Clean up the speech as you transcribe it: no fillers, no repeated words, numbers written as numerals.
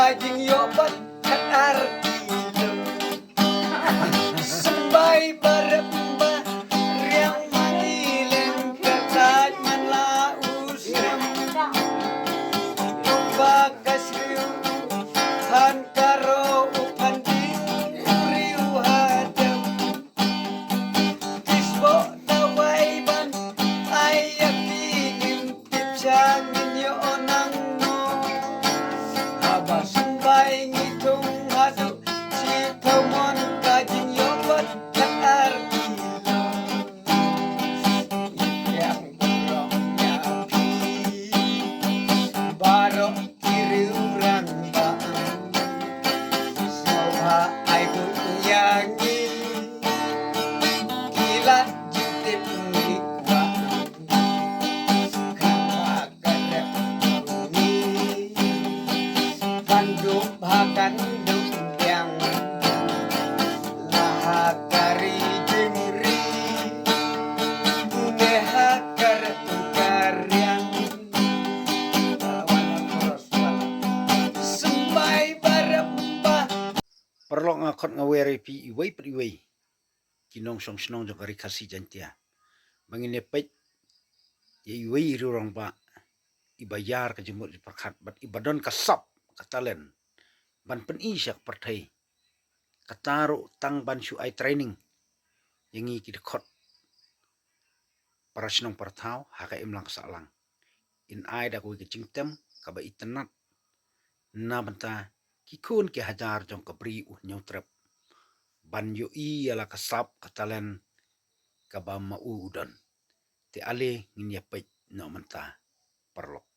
kajing yobat kat arti sampai berembah riang mangileng kertaj manlaus ram bakas riu han karo upan di riu hadam kisbo dawai ban ayaki intip sangin yo onang no haba sampai ngitung hadu si tomon kajing yobat kat arti yang burungnya baro kiri urang baang soha ai bunyangi gila jitip ngikbang kapa kadep ni banduk hakan dumpiang lahakari jengri nehakar karyang sampai berembah perlu ngakot ngaweri pi iway kinong song snong jong kari kasi jantia mangine pet ye iway rurang ba ibayar ka jemut di perkat bat ibadon kasap katalen ban pen isyak pertai kataru tang ban shu ai training yengi ki dekot para snong pertau haka imlang salang in ai da ko ki cingtem ka ba itenat na banta ki kun ki hajar jong kabri nyautrep ban yo i ala kasap katalen ka ba mau udon te ale ngin ya pet no menta perlok